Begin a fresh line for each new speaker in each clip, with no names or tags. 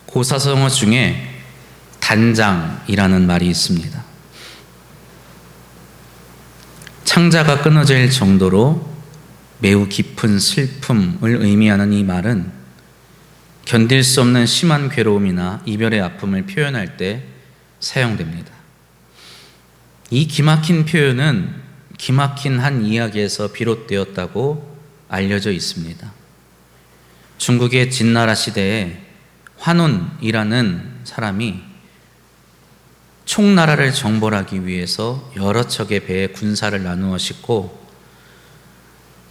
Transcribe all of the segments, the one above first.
고사성어 중에 단장이라는 말이 있습니다. 창자가 끊어질 정도로 매우 깊은 슬픔을 의미하는 이 말은 견딜 수 없는 심한 괴로움이나 이별의 아픔을 표현할 때 사용됩니다. 이 기막힌 표현은 기막힌 한 이야기에서 비롯되었다고 알려져 있습니다. 중국의 진나라 시대에 환운이라는 사람이 총나라를 정벌하기 위해서 여러 척의 배에 군사를 나누어 싣고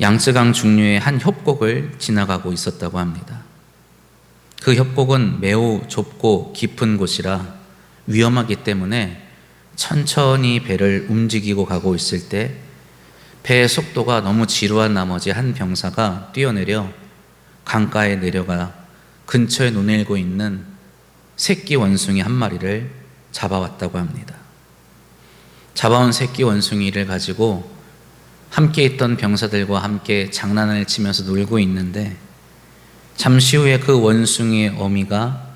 양쯔강 중류의 한 협곡을 지나가고 있었다고 합니다. 그 협곡은 매우 좁고 깊은 곳이라 위험하기 때문에 천천히 배를 움직이고 가고 있을 때 배의 속도가 너무 지루한 나머지 한 병사가 뛰어내려 강가에 내려가 근처에 논일고 있는 새끼 원숭이 한 마리를 잡아왔다고 합니다. 잡아온 새끼 원숭이를 가지고 함께 있던 병사들과 함께 장난을 치면서 놀고 있는데 잠시 후에 그 원숭이의 어미가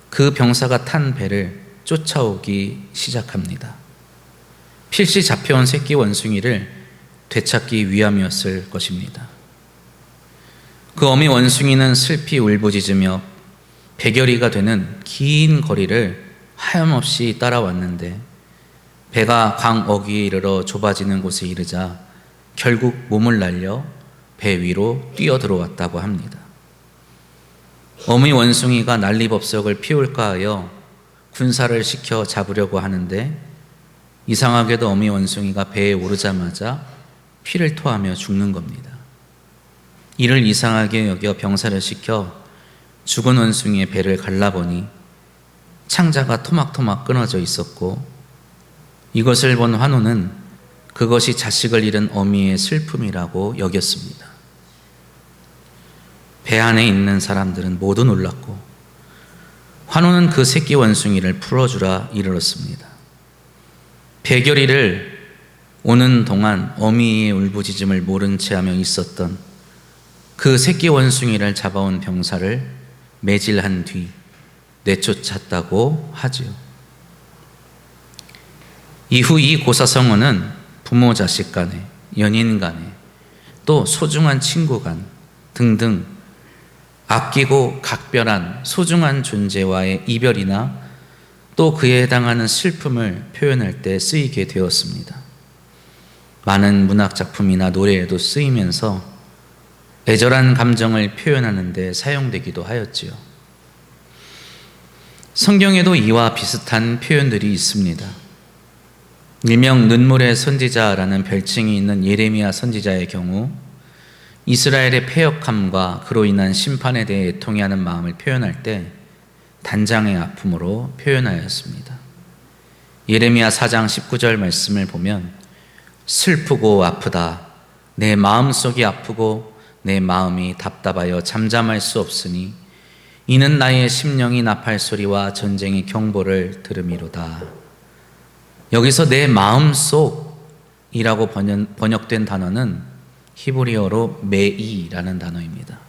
그 병사가 탄 배를 쫓아오기 시작합니다. 필시 잡혀온 새끼 원숭이를 되찾기 위함이었을 것입니다. 그 어미 원숭이는 슬피 울부짖으며 백여리가 되는 긴 거리를 하염없이 따라왔는데 배가 강 어귀에 이르러 좁아지는 곳에 이르자 결국 몸을 날려 배 위로 뛰어 들어왔다고 합니다. 어미 원숭이가 난리법석을 피울까 하여 군사를 시켜 잡으려고 하는데 이상하게도 어미 원숭이가 배에 오르자마자 피를 토하며 죽는 겁니다. 이를 이상하게 여겨 병사를 시켜 죽은 원숭이의 배를 갈라보니 창자가 토막토막 끊어져 있었고 이것을 본 환우는 그것이 자식을 잃은 어미의 슬픔이라고 여겼습니다. 배 안에 있는 사람들은 모두 놀랐고 환우는 그 새끼 원숭이를 풀어주라 이르렀습니다. 백여리를 오는 동안 어미의 울부짖음을 모른 채 하며 있었던 그 새끼 원숭이를 잡아온 병사를 매질한 뒤 내쫓았다고 하지요. 이후 이 고사성어는 부모 자식 간에, 연인 간에, 또 소중한 친구 간 등등 아끼고 각별한 소중한 존재와의 이별이나 또 그에 해당하는 슬픔을 표현할 때 쓰이게 되었습니다. 많은 문학작품이나 노래에도 쓰이면서 애절한 감정을 표현하는 데 사용되기도 하였지요. 성경에도 이와 비슷한 표현들이 있습니다. 일명 눈물의 선지자라는 별칭이 있는 예레미야 선지자의 경우 이스라엘의 패역함과 그로 인한 심판에 대해 애통해하는 마음을 표현할 때 단장의 아픔으로 표현하였습니다. 예레미야 4장 19절 말씀을 보면 슬프고 아프다 내 마음속이 아프고 내 마음이 답답하여 잠잠할 수 없으니 이는 나의 심령이 나팔 소리와 전쟁의 경보를 들음이로다. 여기서 내 마음속이라고 번역된 단어는 히브리어로 메이라는 단어입니다.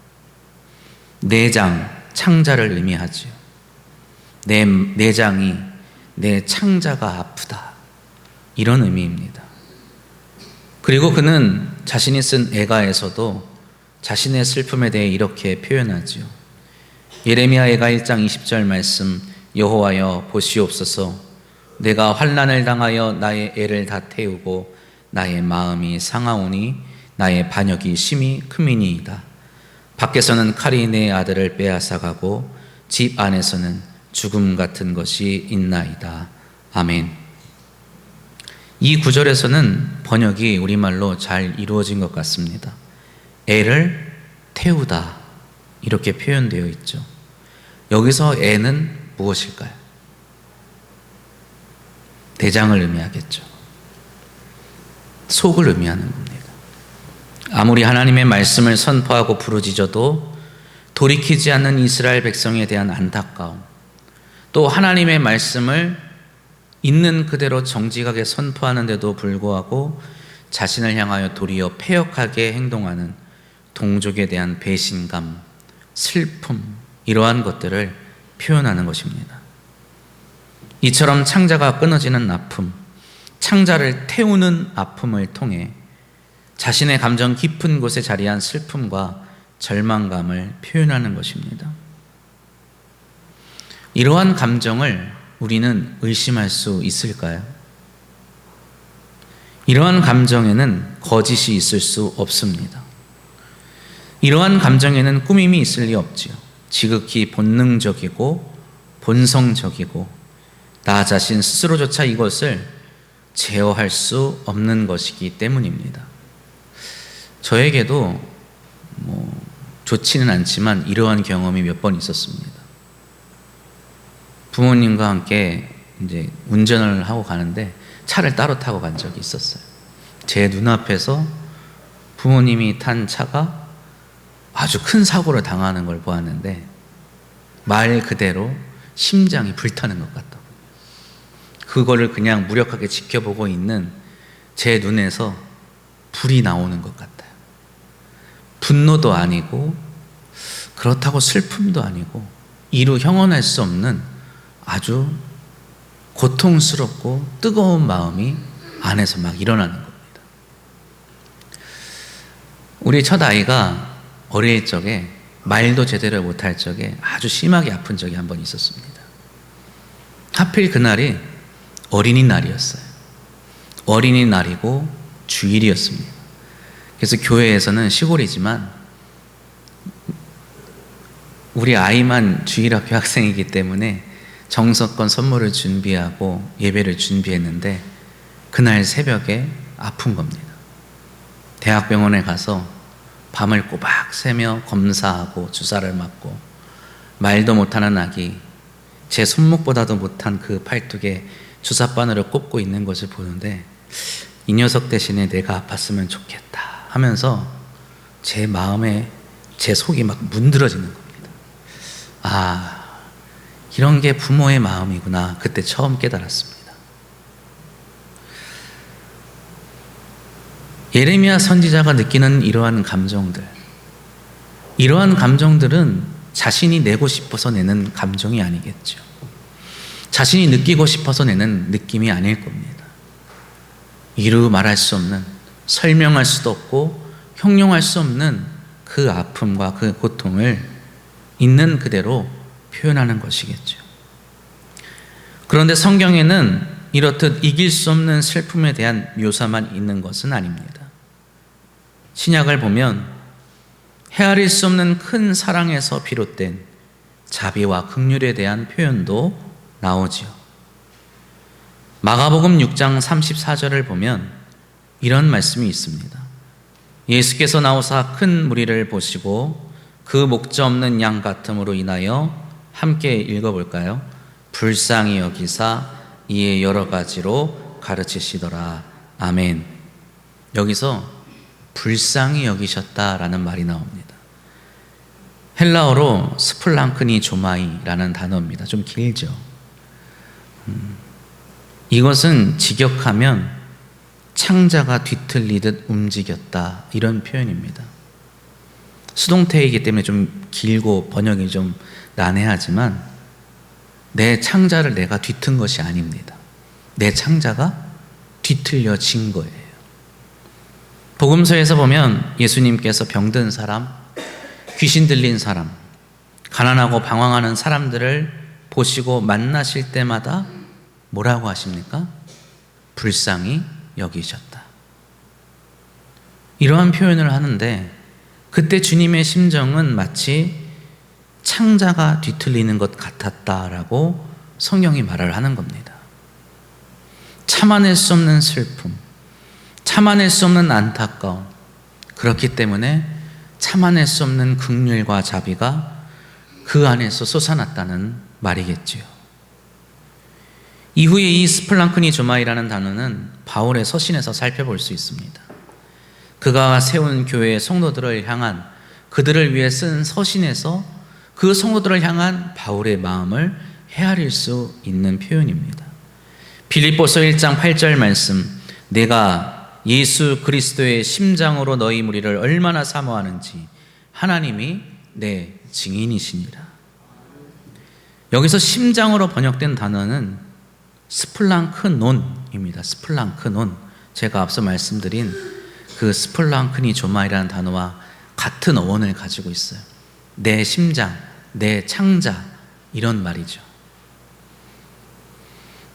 내장, 창자를 의미하지요. 내 내장이, 내 창자가 아프다 이런 의미입니다. 그리고 그는 자신이 쓴 애가에서도 자신의 슬픔에 대해 이렇게 표현하지요. 예레미야 애가 1장 20절 말씀 여호와여 보시옵소서 내가 환난을 당하여 나의 애를 다 태우고 나의 마음이 상하오니 나의 반역이 심히 크미니이다. 밖에서는 칼이 내 아들을 빼앗아가고 집 안에서는 죽음 같은 것이 있나이다. 아멘. 이 구절에서는 번역이 우리말로 잘 이루어진 것 같습니다. 애를 태우다 이렇게 표현되어 있죠. 여기서 애는 무엇일까요? 내장을 의미하겠죠. 속을 의미하는 겁니다. 아무리 하나님의 말씀을 선포하고 부르짖어도 돌이키지 않는 이스라엘 백성에 대한 안타까움, 또 하나님의 말씀을 있는 그대로 정직하게 선포하는데도 불구하고 자신을 향하여 도리어 패역하게 행동하는 동족에 대한 배신감, 슬픔, 이러한 것들을 표현하는 것입니다. 이처럼 창자가 끊어지는 아픔, 창자를 태우는 아픔을 통해 자신의 감정 깊은 곳에 자리한 슬픔과 절망감을 표현하는 것입니다. 이러한 감정을 우리는 의심할 수 있을까요? 이러한 감정에는 거짓이 있을 수 없습니다. 이러한 감정에는 꾸밈이 있을 리 없지요. 지극히 본능적이고 본성적이고 나 자신 스스로조차 이것을 제어할 수 없는 것이기 때문입니다. 저에게도 좋지는 않지만 이러한 경험이 몇 번 있었습니다. 부모님과 함께 이제 운전을 하고 가는데 차를 따로 타고 간 적이 있었어요. 제 눈앞에서 부모님이 탄 차가 아주 큰 사고를 당하는 걸 보았는데 말 그대로 심장이 불타는 것 같다고. 그거를 그냥 무력하게 지켜보고 있는 제 눈에서 불이 나오는 것 같아요. 분노도 아니고 그렇다고 슬픔도 아니고 이루 형언할 수 없는 아주 고통스럽고 뜨거운 마음이 안에서 막 일어나는 겁니다. 우리 첫 아이가 어릴 적에 말도 제대로 못할 적에 아주 심하게 아픈 적이 한 번 있었습니다. 하필 그날이 어린이날이었어요. 어린이날이고 주일이었습니다. 그래서 교회에서는 시골이지만 우리 아이만 주일학교 학생이기 때문에 정석권 선물을 준비하고 예배를 준비했는데 그날 새벽에 아픈 겁니다. 대학병원에 가서 밤을 꼬박 새며 검사하고 주사를 맞고 말도 못하는 아기, 제 손목보다도 못한 그 팔뚝에 주사바늘을 꼽고 있는 것을 보는데 이 녀석 대신에 내가 아팠으면 좋겠다 하면서 제 마음에 제 속이 막 문드러지는 겁니다. 아, 이런 게 부모의 마음이구나. 그때 처음 깨달았습니다. 예레미야 선지자가 느끼는 이러한 감정들, 이러한 감정들은 자신이 내고 싶어서 내는 감정이 아니겠죠. 자신이 느끼고 싶어서 내는 느낌이 아닐 겁니다. 이루 말할 수 없는, 설명할 수도 없고 형용할 수 없는 그 아픔과 그 고통을 있는 그대로 표현하는 것이겠죠. 그런데 성경에는 이렇듯 이길 수 없는 슬픔에 대한 묘사만 있는 것은 아닙니다. 신약을 보면 헤아릴 수 없는 큰 사랑에서 비롯된 자비와 긍휼에 대한 표현도 나오지요. 마가복음 6장 34절을 보면 이런 말씀이 있습니다. 예수께서 나오사 큰 무리를 보시고 그 목자 없는 양 같음으로 인하여 함께 읽어볼까요? 불쌍히 여기사 이에 여러 가지로 가르치시더라. 아멘. 여기서 불쌍히 여기셨다라는 말이 나옵니다. 헬라어로 스플랑크니 조마이라는 단어입니다. 좀 길죠. 이것은 직역하면 창자가 뒤틀리듯 움직였다 이런 표현입니다. 수동태이기 때문에 좀 길고 번역이 좀 난해하지만 내 창자를 내가 뒤튼 것이 아닙니다. 내 창자가 뒤틀려진 거예요. 복음서에서 보면 예수님께서 병든 사람, 귀신 들린 사람, 가난하고 방황하는 사람들을 보시고 만나실 때마다 뭐라고 하십니까? 불쌍히 여기셨다. 이러한 표현을 하는데 그때 주님의 심정은 마치 창자가 뒤틀리는 것 같았다라고 성경이 말을 하는 겁니다. 참아낼 수 없는 슬픔, 참아낼 수 없는 안타까움, 그렇기 때문에 참아낼 수 없는 긍휼과 자비가 그 안에서 솟아났다는 말이겠지요. 이후에 이 스플랑크니 조마이라는 단어는 바울의 서신에서 살펴볼 수 있습니다. 그가 세운 교회의 성도들을 향한, 그들을 위해 쓴 서신에서 그 성도들을 향한 바울의 마음을 헤아릴 수 있는 표현입니다. 빌립보서 1장 8절 말씀, 내가 예수 그리스도의 심장으로 너희 무리를 얼마나 사모하는지 하나님이 내 증인이시니라. 여기서 심장으로 번역된 단어는 스플랑크논입니다. 스플랑크논. 제가 앞서 말씀드린 그 스플랑크니조마이라는 단어와 같은 어원을 가지고 있어요. 내 심장, 내 창자, 이런 말이죠.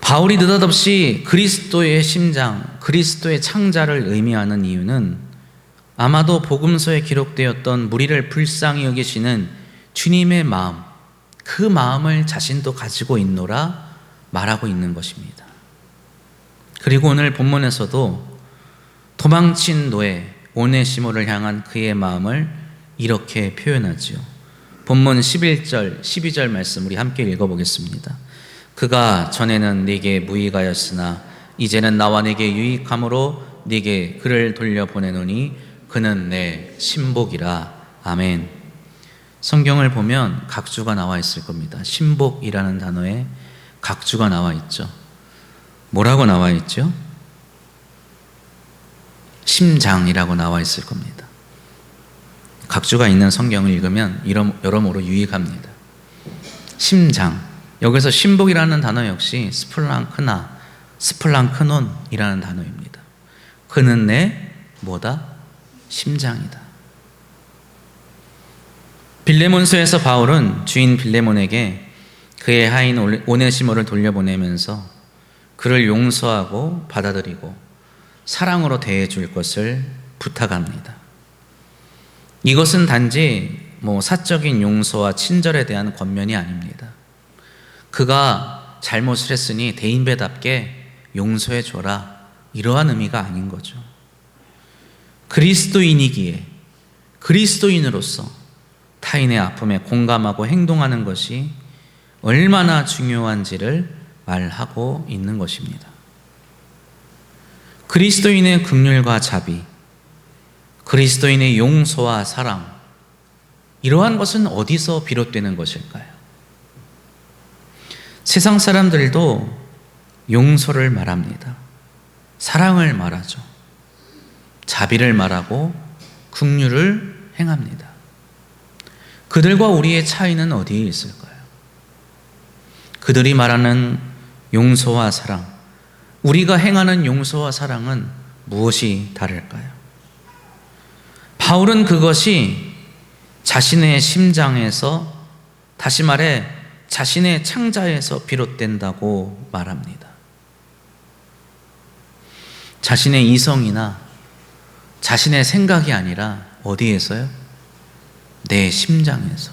바울이 느닷없이 그리스도의 심장, 그리스도의 창자를 의미하는 이유는 아마도 복음서에 기록되었던 무리를 불쌍히 여기시는 주님의 마음, 그 마음을 자신도 가지고 있노라 말하고 있는 것입니다. 그리고 오늘 본문에서도 도망친 노예 오네시모를 향한 그의 마음을 이렇게 표현하지요. 본문 11절, 12절 말씀 우리 함께 읽어보겠습니다. 그가 전에는 네게 무익하였으나 이제는 나와 네게 유익함으로 네게 그를 돌려보내노니 그는 내 신복이라. 아멘. 성경을 보면 각주가 나와 있을 겁니다. 신복이라는 단어에 각주가 나와 있죠. 뭐라고 나와 있죠? 심장이라고 나와 있을 겁니다. 각주가 있는 성경을 읽으면 여러모로 유익합니다. 심장. 여기서 신복이라는 단어 역시 스플랑크논이라는 단어입니다. 그는 내 뭐다? 심장이다. 빌레몬서에서 바울은 주인 빌레몬에게 그의 하인 오네시모를 돌려보내면서 그를 용서하고 받아들이고 사랑으로 대해줄 것을 부탁합니다. 이것은 단지 사적인 용서와 친절에 대한 권면이 아닙니다. 그가 잘못을 했으니 대인배답게 용서해줘라, 이러한 의미가 아닌 거죠. 그리스도인이기에 그리스도인으로서 타인의 아픔에 공감하고 행동하는 것이 얼마나 중요한지를 말하고 있는 것입니다. 그리스도인의 긍휼과 자비, 그리스도인의 용서와 사랑, 이러한 것은 어디서 비롯되는 것일까요? 세상 사람들도 용서를 말합니다. 사랑을 말하죠. 자비를 말하고 긍휼을 행합니다. 그들과 우리의 차이는 어디에 있을까요? 그들이 말하는 용서와 사랑, 우리가 행하는 용서와 사랑은 무엇이 다를까요? 바울은 그것이 자신의 심장에서, 다시 말해 자신의 창자에서 비롯된다고 말합니다. 자신의 이성이나 자신의 생각이 아니라 어디에서요? 내 심장에서,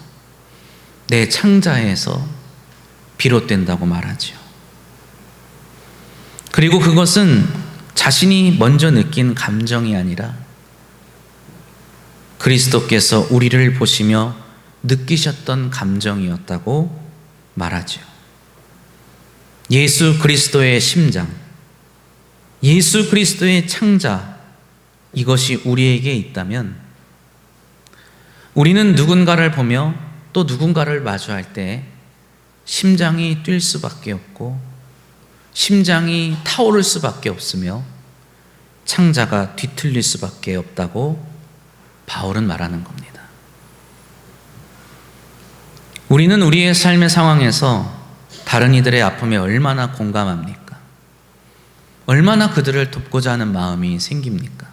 내 창자에서 비롯된다고 말하지요. 그리고 그것은 자신이 먼저 느낀 감정이 아니라 그리스도께서 우리를 보시며 느끼셨던 감정이었다고 말하죠. 예수 그리스도의 심장, 예수 그리스도의 창자, 이것이 우리에게 있다면 우리는 누군가를 보며 또 누군가를 마주할 때 심장이 뛸 수밖에 없고 심장이 타오를 수밖에 없으며 창자가 뒤틀릴 수밖에 없다고 바울은 말하는 겁니다. 우리는 우리의 삶의 상황에서 다른 이들의 아픔에 얼마나 공감합니까? 얼마나 그들을 돕고자 하는 마음이 생깁니까?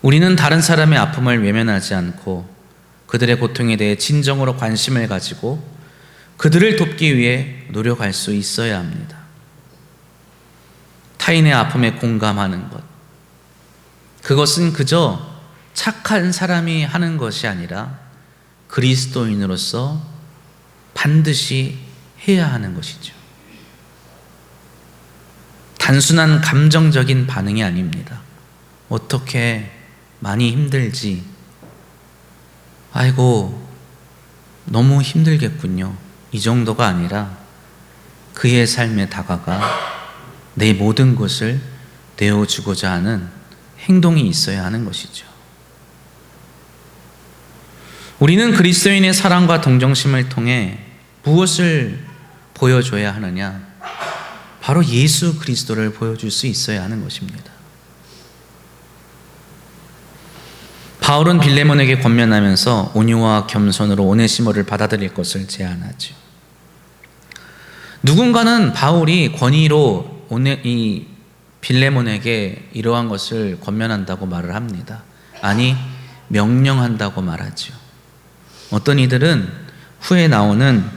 우리는 다른 사람의 아픔을 외면하지 않고 그들의 고통에 대해 진정으로 관심을 가지고 그들을 돕기 위해 노력할 수 있어야 합니다. 타인의 아픔에 공감하는 것, 그것은 그저 착한 사람이 하는 것이 아니라 그리스도인으로서 반드시 해야 하는 것이죠. 단순한 감정적인 반응이 아닙니다. 어떻게 많이 힘들지? 아이고, 너무 힘들겠군요. 이 정도가 아니라 그의 삶에 다가가 내 모든 것을 내어주고자 하는 행동이 있어야 하는 것이죠. 우리는 그리스도인의 사랑과 동정심을 통해 무엇을 보여줘야 하느냐? 바로 예수 그리스도를 보여줄 수 있어야 하는 것입니다. 바울은 빌레몬에게 권면하면서 온유와 겸손으로 오네시모를 받아들일 것을 제안하죠. 누군가는 바울이 권위로 이 빌레몬에게 이러한 것을 권면한다고 말을 합니다. 아니, 명령한다고 말하죠. 어떤 이들은 후에 나오는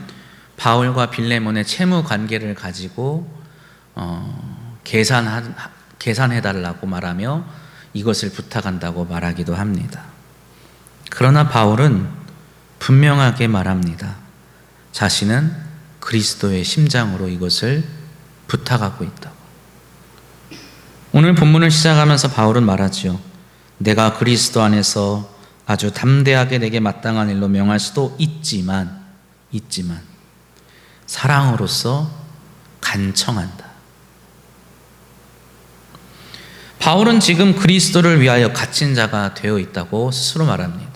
바울과 빌레몬의 채무 관계를 가지고 계산해달라고 말하며 이것을 부탁한다고 말하기도 합니다. 그러나 바울은 분명하게 말합니다. 자신은 그리스도의 심장으로 이것을 부탁하고 있다고. 오늘 본문을 시작하면서 바울은 말하지요. 내가 그리스도 안에서 아주 담대하게 내게 마땅한 일로 명할 수도 있지만 사랑으로서 간청한다. 바울은 지금 그리스도를 위하여 갇힌 자가 되어 있다고 스스로 말합니다.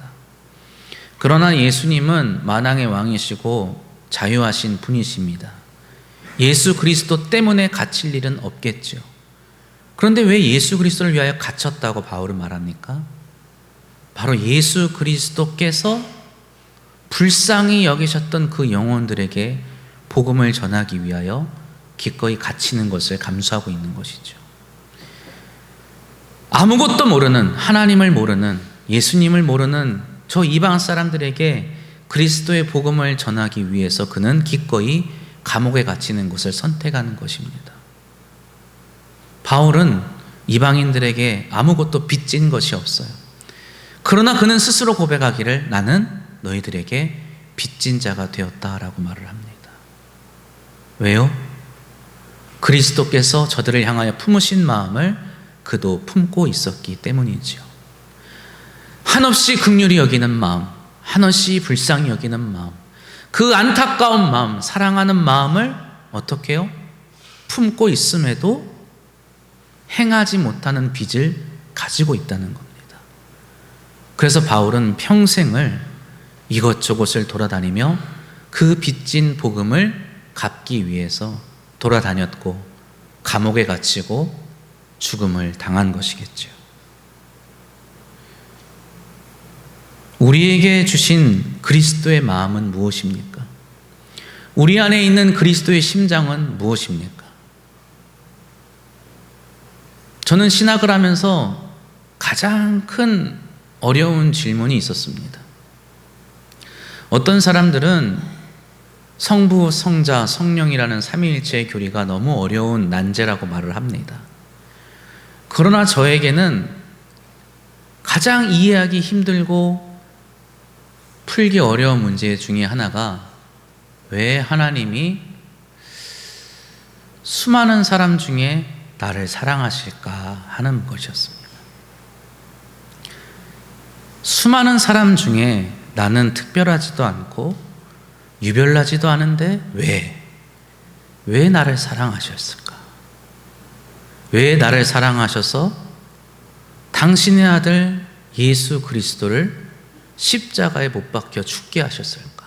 그러나 예수님은 만왕의 왕이시고 자유하신 분이십니다. 예수 그리스도 때문에 갇힐 일은 없겠죠. 그런데 왜 예수 그리스도를 위하여 갇혔다고 바울은 말합니까? 바로 예수 그리스도께서 불쌍히 여기셨던 그 영혼들에게 복음을 전하기 위하여 기꺼이 갇히는 것을 감수하고 있는 것이죠. 아무것도 모르는, 하나님을 모르는, 예수님을 모르는 저 이방 사람들에게 그리스도의 복음을 전하기 위해서 그는 기꺼이 감옥에 갇히는 것을 선택하는 것입니다. 바울은 이방인들에게 아무것도 빚진 것이 없어요. 그러나 그는 스스로 고백하기를 나는 너희들에게 빚진 자가 되었다라고 말을 합니다. 왜요? 그리스도께서 저들을 향하여 품으신 마음을 그도 품고 있었기 때문이지요. 한없이 긍휼히 여기는 마음, 한없이 불쌍히 여기는 마음, 그 안타까운 마음, 사랑하는 마음을 어떻게 해요? 품고 있음에도 행하지 못하는 빚을 가지고 있다는 겁니다. 그래서 바울은 평생을 이것저것을 돌아다니며 그 빚진 복음을 갚기 위해서 돌아다녔고 감옥에 갇히고 죽음을 당한 것이겠죠. 우리에게 주신 그리스도의 마음은 무엇입니까? 우리 안에 있는 그리스도의 심장은 무엇입니까? 저는 신학을 하면서 가장 큰 어려운 질문이 있었습니다. 어떤 사람들은 성부, 성자, 성령이라는 삼위일체의 교리가 너무 어려운 난제라고 말을 합니다. 그러나 저에게는 가장 이해하기 힘들고 풀기 어려운 문제 중에 하나가 왜 하나님이 수많은 사람 중에 나를 사랑하실까 하는 것이었습니다. 수많은 사람 중에 나는 특별하지도 않고 유별나지도 않은데 왜 나를 사랑하셨을까? 왜 나를 사랑하셔서 당신의 아들 예수 그리스도를 십자가에 못 박혀 죽게 하셨을까?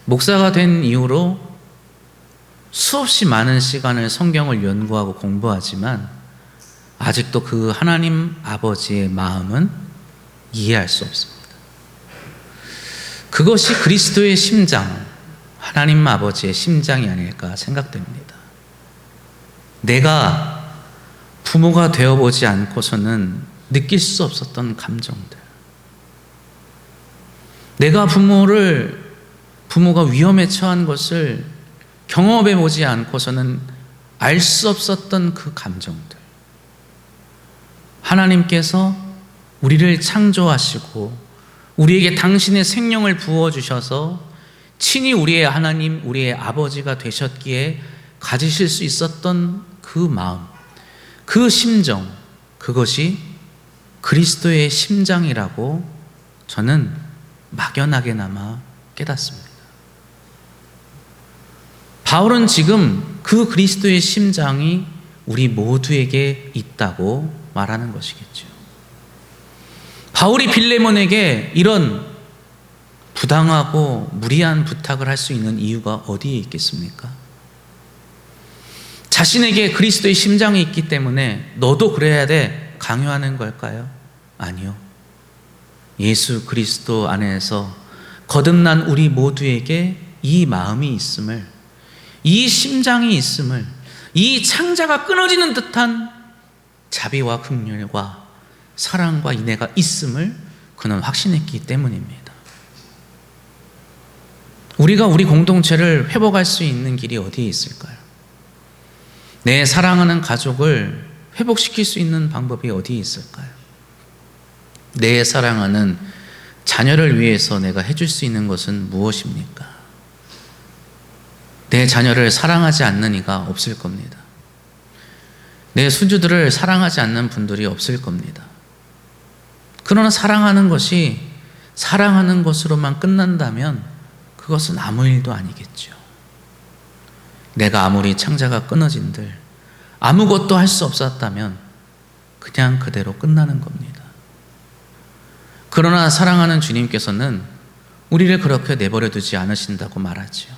목사가 된 이후로 수없이 많은 시간을 성경을 연구하고 공부하지만 아직도 그 하나님 아버지의 마음은 이해할 수 없습니다. 그것이 그리스도의 심장, 하나님 아버지의 심장이 아닐까 생각됩니다. 내가 부모가 되어보지 않고서는 느낄 수 없었던 감정들, 내가 부모가 위험에 처한 것을 경험해보지 않고서는 알 수 없었던 그 감정들, 하나님께서 우리를 창조하시고 우리에게 당신의 생명을 부어주셔서 친히 우리의 하나님, 우리의 아버지가 되셨기에 가지실 수 있었던 그 마음, 그 심정, 그것이 그리스도의 심장이라고 저는 막연하게나마 깨닫습니다. 바울은 지금 그 그리스도의 심장이 우리 모두에게 있다고 말하는 것이겠죠. 바울이 빌레몬에게 이런 부당하고 무리한 부탁을 할 수 있는 이유가 어디에 있겠습니까? 자신에게 그리스도의 심장이 있기 때문에 너도 그래야 돼 강요하는 걸까요? 아니요. 예수 그리스도 안에서 거듭난 우리 모두에게 이 마음이 있음을, 이 심장이 있음을, 이 창자가 끊어지는 듯한 자비와 긍휼과 사랑과 인애가 있음을 그는 확신했기 때문입니다. 우리가 우리 공동체를 회복할 수 있는 길이 어디에 있을까요? 내 사랑하는 가족을 회복시킬 수 있는 방법이 어디에 있을까요? 내 사랑하는 자녀를 위해서 내가 해줄 수 있는 것은 무엇입니까? 내 자녀를 사랑하지 않는 이가 없을 겁니다. 내 손주들을 사랑하지 않는 분들이 없을 겁니다. 그러나 사랑하는 것이 사랑하는 것으로만 끝난다면 그것은 아무 일도 아니겠죠. 내가 아무리 창자가 끊어진들 아무것도 할 수 없었다면 그냥 그대로 끝나는 겁니다. 그러나 사랑하는 주님께서는 우리를 그렇게 내버려 두지 않으신다고 말하지요.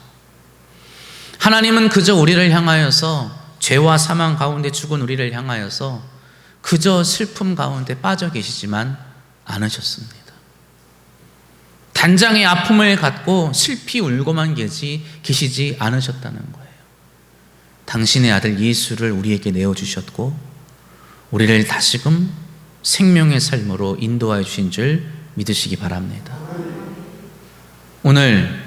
하나님은 그저 우리를 향하여서, 죄와 사망 가운데 죽은 우리를 향하여서 그저 슬픔 가운데 빠져 계시지만 않으셨습니다. 단장의 아픔을 갖고 슬피 울고만 계시지 않으셨다는 거예요. 당신의 아들 예수를 우리에게 내어주셨고 우리를 다시금 생명의 삶으로 인도하여 주신 줄 믿으시기 바랍니다. 오늘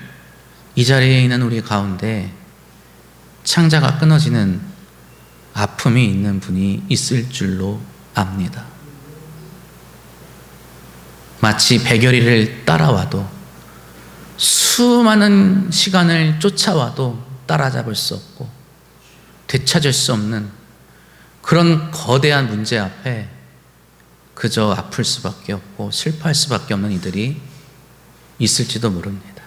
이 자리에 있는 우리 가운데 창자가 끊어지는 아픔이 있는 분이 있을 줄로 압니다. 마치 백열이를 따라와도, 수많은 시간을 쫓아와도 따라잡을 수 없고 되찾을 수 없는 그런 거대한 문제 앞에 그저 아플 수밖에 없고 슬퍼할 수밖에 없는 이들이 있을지도 모릅니다.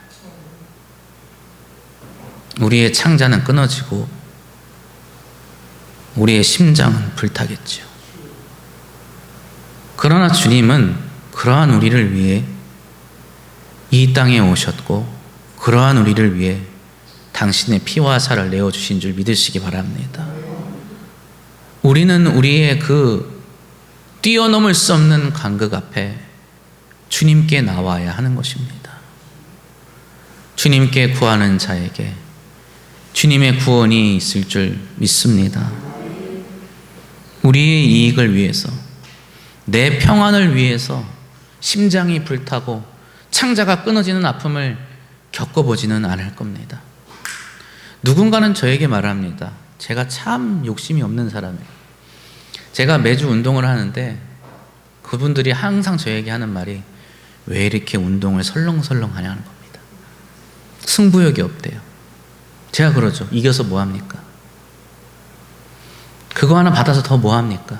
우리의 창자는 끊어지고 우리의 심장은 불타겠죠. 그러나 주님은 그러한 우리를 위해 이 땅에 오셨고 그러한 우리를 위해 당신의 피와 살을 내어주신 줄 믿으시기 바랍니다. 우리는 우리의 그 뛰어넘을 수 없는 간극 앞에 주님께 나와야 하는 것입니다. 주님께 구하는 자에게 주님의 구원이 있을 줄 믿습니다. 우리의 이익을 위해서, 내 평안을 위해서 심장이 불타고 창자가 끊어지는 아픔을 겪어보지는 않을 겁니다. 누군가는 저에게 말합니다. 제가 참 욕심이 없는 사람이에요. 제가 매주 운동을 하는데 그분들이 항상 저에게 하는 말이 왜 이렇게 운동을 설렁설렁 하냐는 겁니다. 승부욕이 없대요. 제가 그러죠. 이겨서 뭐합니까? 그거 하나 받아서 더 뭐합니까?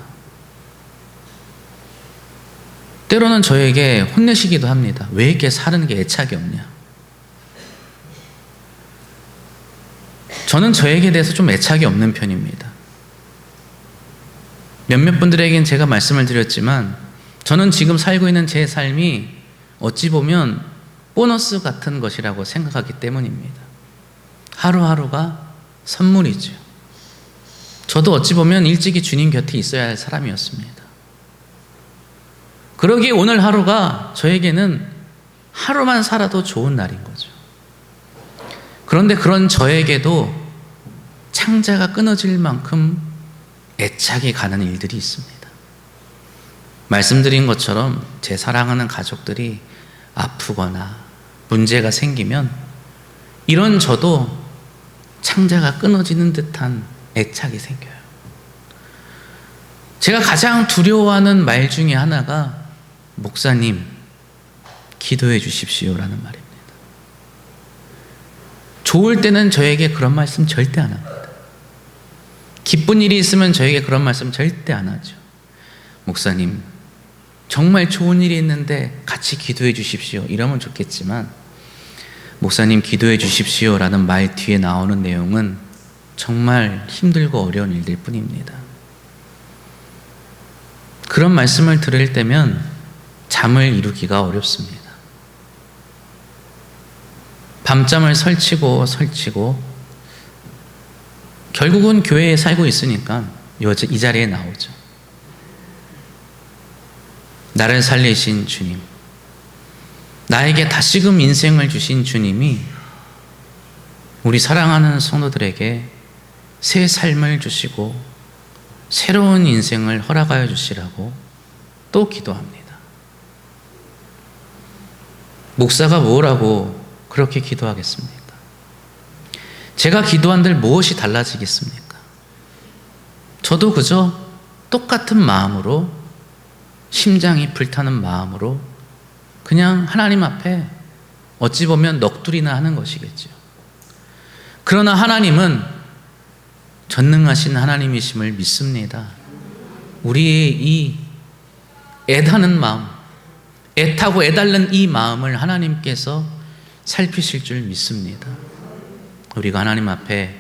때로는 저에게 혼내시기도 합니다. 왜 이렇게 사는 게 애착이 없냐? 저는 저에게 대해서 좀 애착이 없는 편입니다. 몇몇 분들에겐 제가 말씀을 드렸지만 저는 지금 살고 있는 제 삶이 어찌 보면 보너스 같은 것이라고 생각하기 때문입니다. 하루하루가 선물이죠. 저도 어찌 보면 일찍이 주님 곁에 있어야 할 사람이었습니다. 그러기에 오늘 하루가 저에게는 하루만 살아도 좋은 날인 거죠. 그런데 그런 저에게도 창자가 끊어질 만큼 애착이 가는 일들이 있습니다. 말씀드린 것처럼 제 사랑하는 가족들이 아프거나 문제가 생기면 이런 저도 창자가 끊어지는 듯한 애착이 생겨요. 제가 가장 두려워하는 말 중에 하나가 목사님, 기도해 주십시오라는 말입니다. 좋을 때는 저에게 그런 말씀 절대 안 합니다. 기쁜 일이 있으면 저에게 그런 말씀 절대 안 하죠. 목사님, 정말 좋은 일이 있는데 같이 기도해 주십시오. 이러면 좋겠지만 목사님 기도해 주십시오라는 말 뒤에 나오는 내용은 정말 힘들고 어려운 일들 뿐입니다. 그런 말씀을 들을 때면 잠을 이루기가 어렵습니다. 밤잠을 설치고 결국은 교회에 살고 있으니까 이 자리에 나오죠. 나를 살리신 주님, 나에게 다시금 인생을 주신 주님이 우리 사랑하는 성도들에게 새 삶을 주시고 새로운 인생을 허락하여 주시라고 또 기도합니다. 목사가 뭐라고 그렇게 기도하겠습니까? 제가 기도한들 무엇이 달라지겠습니까? 저도 그저 똑같은 마음으로, 심장이 불타는 마음으로 그냥 하나님 앞에 어찌 보면 넋두리나 하는 것이겠죠. 그러나 하나님은 전능하신 하나님이심을 믿습니다. 우리의 이 애타는 마음, 애타고 애달는 이 마음을 하나님께서 살피실 줄 믿습니다. 우리가 하나님 앞에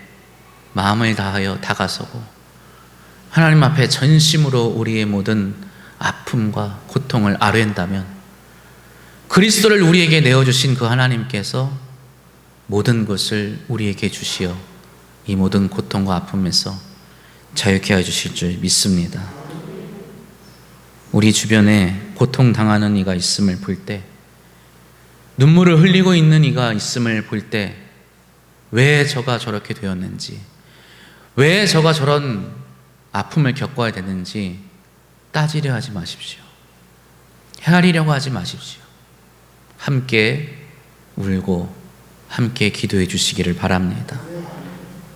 마음을 다하여 다가서고 하나님 앞에 전심으로 우리의 모든 아픔과 고통을 아뢰는다면 그리스도를 우리에게 내어주신 그 하나님께서 모든 것을 우리에게 주시어 이 모든 고통과 아픔에서 자유케 해주실 줄 믿습니다. 우리 주변에 고통당하는 이가 있음을 볼 때, 눈물을 흘리고 있는 이가 있음을 볼 때 왜 저가 저렇게 되었는지, 왜 저가 저런 아픔을 겪어야 되는지 따지려 하지 마십시오. 헤아리려고 하지 마십시오. 함께 울고 함께 기도해 주시기를 바랍니다.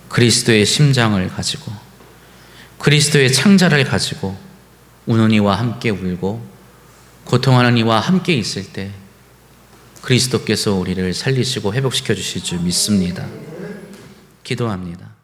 그리스도의 심장을 가지고, 그리스도의 창자를 가지고 우는 이와 함께 울고 고통하는 이와 함께 있을 때 그리스도께서 우리를 살리시고 회복시켜 주실 줄 믿습니다. 기도합니다.